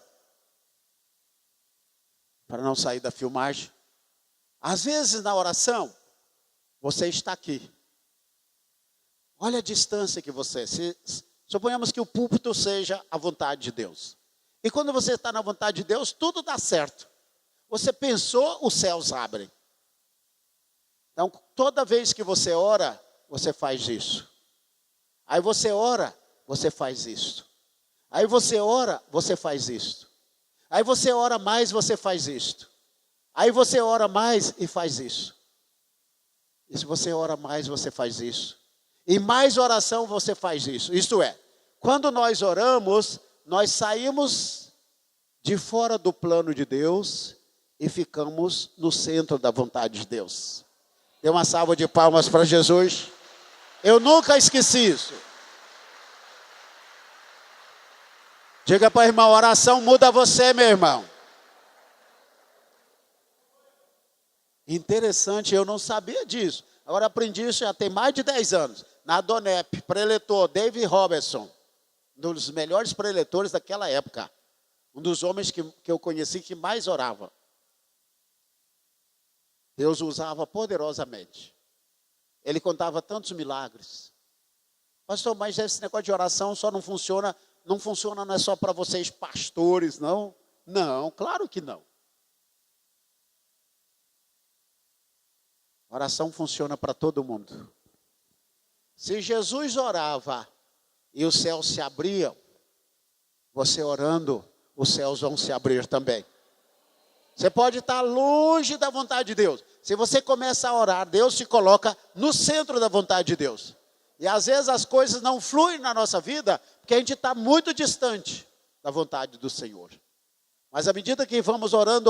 para não sair da filmagem, às vezes na oração, você está aqui. Olha a distância que você... Suponhamos que o púlpito seja a vontade de Deus. E quando você está na vontade de Deus, tudo dá certo. Você pensou, os céus abrem. Então, toda vez que você ora, você faz isso. Aí você ora, você faz isso. Aí você ora, você faz isso. Aí você ora mais, você faz isto. Aí você ora mais e faz isso. E se você ora mais, você faz isso. E mais oração você faz isso. Isto é, quando nós oramos, nós saímos de fora do plano de Deus e ficamos no centro da vontade de Deus. Dê uma salva de palmas para Jesus. Eu nunca esqueci isso. Diga para o irmão, oração muda você, meu irmão. Interessante, eu não sabia disso. Agora aprendi isso já tem mais de 10 anos. Na DONEP, preletor David Robertson, um dos melhores preletores daquela época. Um dos homens que eu conheci que mais orava. Deus o usava poderosamente. Ele contava tantos milagres. Pastor, mas esse negócio de oração só não funciona não é só para vocês pastores, não? Não, claro que não. Oração funciona para todo mundo. Se Jesus orava e os céus se abriam, você orando, os céus vão se abrir também. Você pode estar longe da vontade de Deus. Se você começa a orar, Deus te coloca no centro da vontade de Deus. E às vezes as coisas não fluem na nossa vida, porque a gente está muito distante da vontade do Senhor. Mas à medida que vamos orando,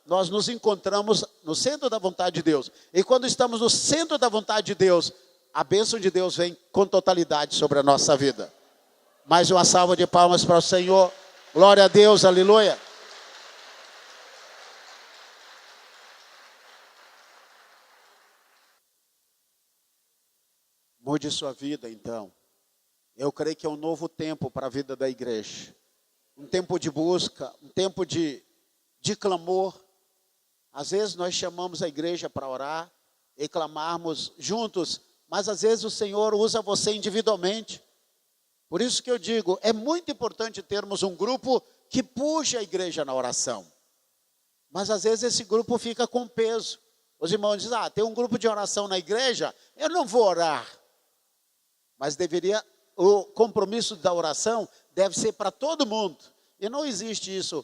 nós nos encontramos no centro da vontade de Deus. E quando estamos no centro da vontade de Deus, a bênção de Deus vem com totalidade sobre a nossa vida. Mais uma salva de palmas para o Senhor. Glória a Deus, aleluia. Mude sua vida, então. Eu creio que é um novo tempo para a vida da igreja. Um tempo de busca, um tempo de clamor. Às vezes nós chamamos a igreja para orar e clamarmos juntos, mas às vezes o Senhor usa você individualmente. Por isso que eu digo, é muito importante termos um grupo que puxe a igreja na oração. Mas às vezes esse grupo fica com peso. Os irmãos dizem, tem um grupo de oração na igreja, eu não vou orar. Mas o compromisso da oração deve ser para todo mundo. E não existe isso,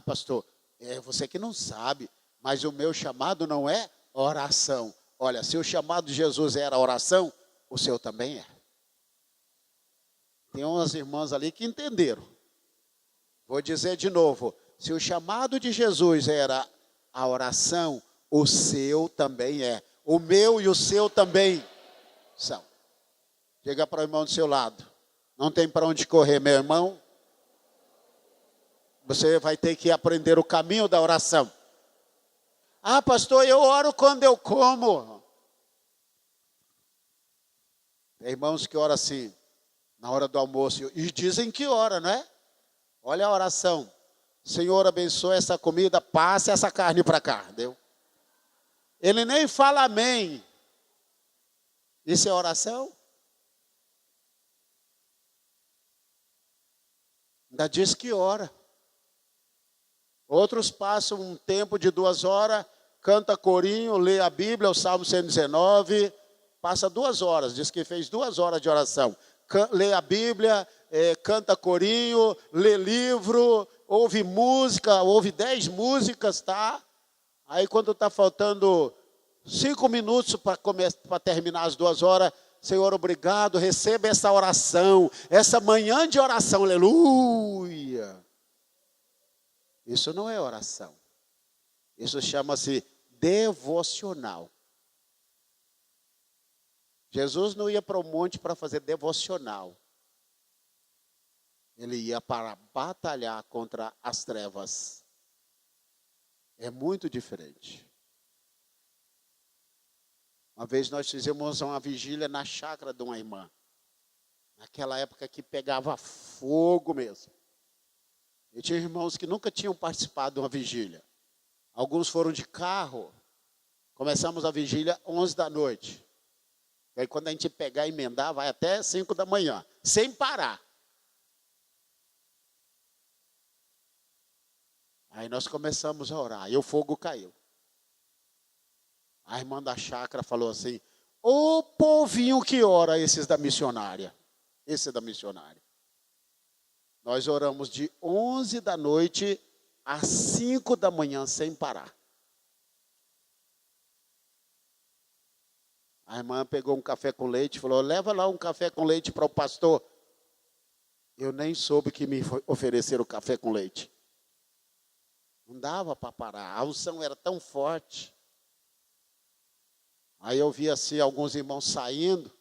pastor, você que não sabe, mas o meu chamado não é oração. Olha, se o chamado de Jesus era oração, o seu também é. Tem umas irmãs ali que entenderam. Vou dizer de novo, se o chamado de Jesus era a oração, o seu também é. O meu e o seu também são. Diga para o irmão do seu lado, não tem para onde correr, meu irmão. Você vai ter que aprender o caminho da oração. Pastor, eu oro quando eu como. Tem irmãos que oram assim, na hora do almoço, e dizem que ora, não é? Olha a oração. Senhor, abençoe essa comida, passe essa carne para cá, entendeu? Ele nem fala amém. Isso é oração? Ainda diz que ora. Outros passam um tempo de 2 horas, canta corinho, lê a Bíblia, o Salmo 119, passa 2 horas, diz que fez 2 horas de oração. Lê a Bíblia, canta corinho, lê livro, ouve música, ouve 10 músicas, tá? Aí quando está faltando 5 minutos para terminar as 2 horas, Senhor, obrigado, receba essa oração, essa manhã de oração, aleluia. Isso não é oração. Isso chama-se devocional. Jesus não ia para o monte para fazer devocional. Ele ia para batalhar contra as trevas. É muito diferente. Uma vez nós fizemos uma vigília na chácara de uma irmã. Naquela época que pegava fogo mesmo. E tinha irmãos que nunca tinham participado de uma vigília. Alguns foram de carro. Começamos a vigília 11 da noite. E aí quando a gente pegar e emendar, vai até 5 da manhã. Sem parar. Aí nós começamos a orar. E o fogo caiu. A irmã da chácara falou assim, ô povinho que ora, esses da missionária. Esse é da missionária. Nós oramos de 11 da noite às 5 da manhã sem parar. A irmã pegou um café com leite e falou, leva lá um café com leite para o pastor. Eu nem soube que me ofereceram café com leite. Não dava para parar, a unção era tão forte. Aí eu vi assim alguns irmãos saindo,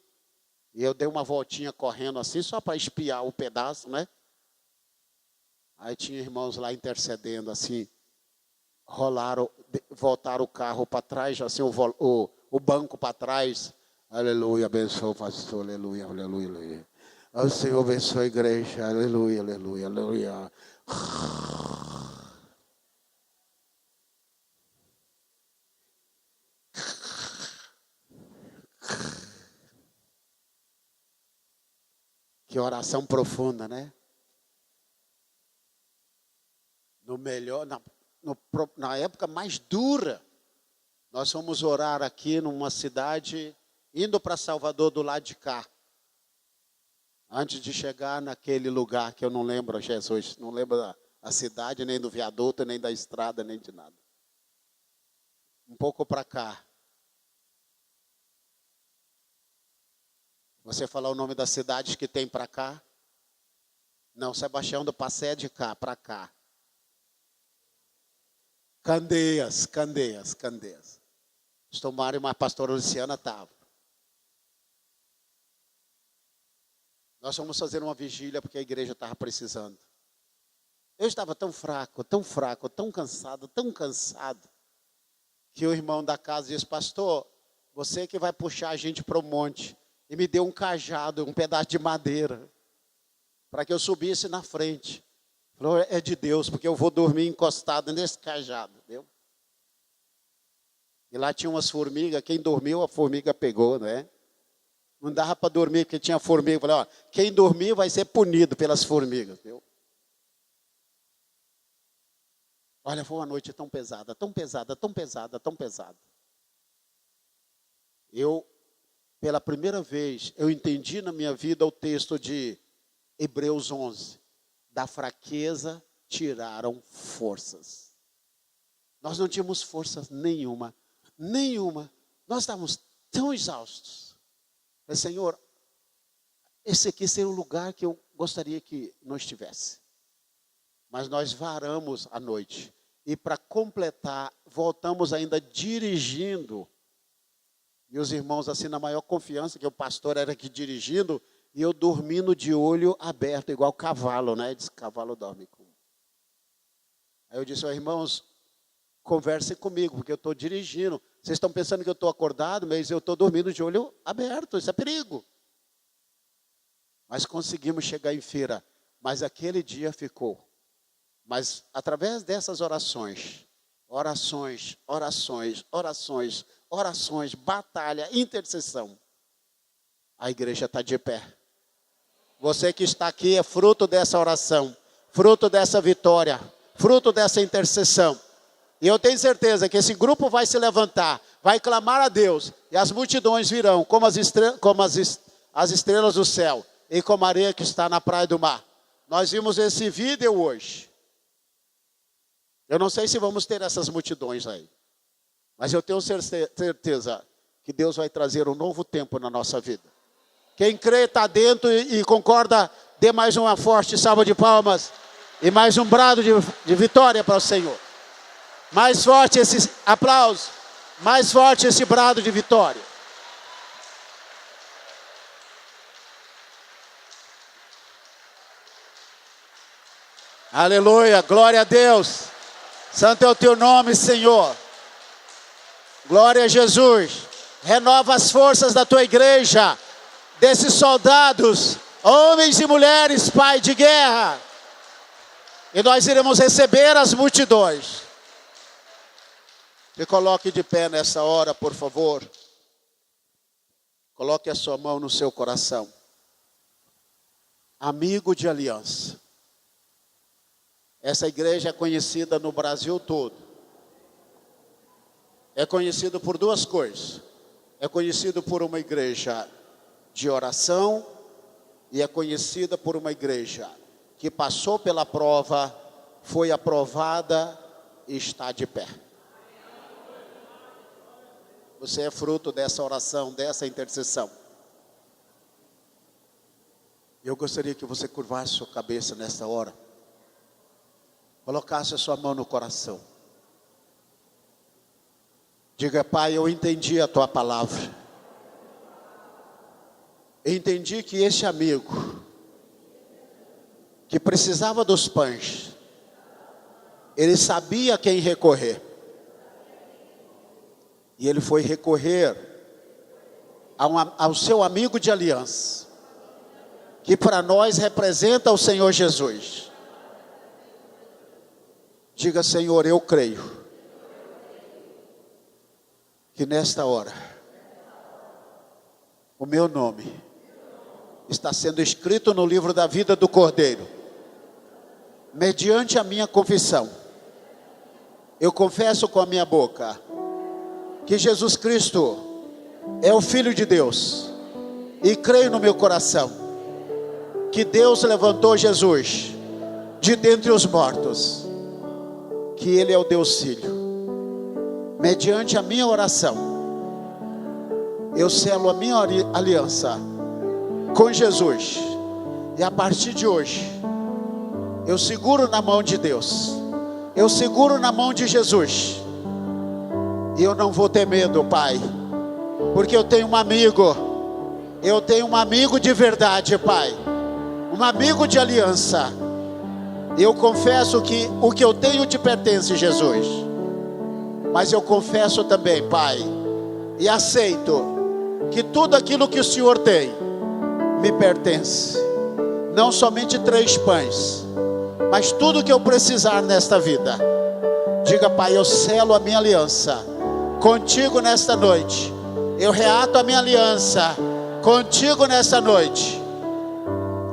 e eu dei uma voltinha correndo assim, só para espiar o pedaço, né? Aí tinha irmãos lá intercedendo assim, voltaram o carro para trás, assim, o banco para trás. Aleluia, abençoa o pastor, aleluia, aleluia, aleluia. O Senhor abençoa a igreja, aleluia, aleluia, aleluia. Que oração profunda, né? Na época mais dura, nós fomos orar aqui numa cidade, indo para Salvador do lado de cá. Antes de chegar naquele lugar que eu não lembro, Jesus, não lembro a cidade, nem do viaduto, nem da estrada, nem de nada. Um pouco para cá. Você falou o nome das cidades que tem para cá? Não, Sebastião do Passé é de cá, para cá. Candeias. Estou Mário, mas a pastora Luciana estava. Nós fomos fazer uma vigília porque a igreja estava precisando. Eu estava tão fraco, tão cansado, que o irmão da casa disse: pastor, você que vai puxar a gente para o monte. E me deu um cajado, um pedaço de madeira, para que eu subisse na frente. Falou: é de Deus, porque eu vou dormir encostado nesse cajado. Viu? E lá tinha umas formigas, quem dormiu, a formiga pegou, né? Não dava para dormir porque tinha formiga. Falei: ó, quem dormir vai ser punido pelas formigas. Viu? Olha, foi uma noite tão pesada. Pela primeira vez, eu entendi na minha vida o texto de Hebreus 11. Da fraqueza tiraram forças. Nós não tínhamos força nenhuma. Nós estávamos tão exaustos. Mas, Senhor, esse aqui seria o lugar que eu gostaria que não estivesse. Mas nós varamos a noite. E para completar, voltamos ainda dirigindo. E os irmãos, assim, na maior confiança, que o pastor era aqui dirigindo, e eu dormindo de olho aberto, igual cavalo, né? Diz, cavalo dorme. Aí eu disse: irmãos, conversem comigo, porque eu estou dirigindo. Vocês estão pensando que eu estou acordado, mas eu estou dormindo de olho aberto, isso é perigo. Mas conseguimos chegar em Fira, mas aquele dia ficou. Mas através dessas orações, batalha, intercessão, a igreja está de pé. Você que está aqui é fruto dessa oração, fruto dessa vitória, fruto dessa intercessão. E eu tenho certeza que esse grupo vai se levantar, vai clamar a Deus, e as multidões virão, como as estrelas do céu, e como a areia que está na praia do mar. Nós vimos esse vídeo hoje. Eu não sei se vamos ter essas multidões aí, mas eu tenho certeza que Deus vai trazer um novo tempo na nossa vida. Quem crê está dentro e concorda, dê mais uma forte salva de palmas e mais um brado de vitória para o Senhor. Mais forte esse aplauso, mais forte esse brado de vitória. Aleluia, glória a Deus. Santo é o teu nome, Senhor. Glória a Jesus. Renova as forças da tua igreja, desses soldados, homens e mulheres, Pai, de guerra. E nós iremos receber as multidões. Se coloque de pé nessa hora, por favor. Coloque a sua mão no seu coração. Amigo de aliança. Essa igreja é conhecida no Brasil todo. É conhecido por duas coisas. É conhecido por uma igreja de oração e é conhecida por uma igreja que passou pela prova, foi aprovada e está de pé. Você é fruto dessa oração, dessa intercessão. Eu gostaria que você curvasse sua cabeça nessa hora. Colocasse a sua mão no coração. Diga: Pai, eu entendi a tua palavra. Entendi que este amigo, que precisava dos pães, ele sabia a quem recorrer. E ele foi recorrer ao seu amigo de aliança, que para nós representa o Senhor Jesus. Diga: Senhor, eu creio que nesta hora o meu nome está sendo escrito no livro da vida do Cordeiro. Mediante a minha confissão, eu confesso com a minha boca que Jesus Cristo é o Filho de Deus, e creio no meu coração que Deus levantou Jesus de dentre os mortos, que Ele é o Deus Filho. Mediante a minha oração, eu selo a minha aliança com Jesus, e a partir de hoje eu seguro na mão de Deus, eu seguro na mão de Jesus, e eu não vou ter medo, Pai, porque eu tenho um amigo de verdade, Pai, um amigo de aliança. Eu confesso que o que eu tenho te pertence, Jesus. Mas eu confesso também, Pai, e aceito que tudo aquilo que o Senhor tem me pertence. Não somente 3 pães, mas tudo que eu precisar nesta vida. Diga, Pai, eu selo a minha aliança contigo nesta noite. Eu reato a minha aliança contigo nesta noite.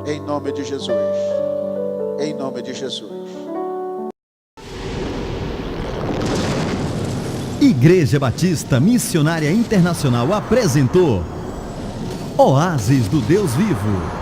Em nome de Jesus. Em nome de Jesus. Igreja Batista Missionária Internacional apresentou Oásis do Deus Vivo.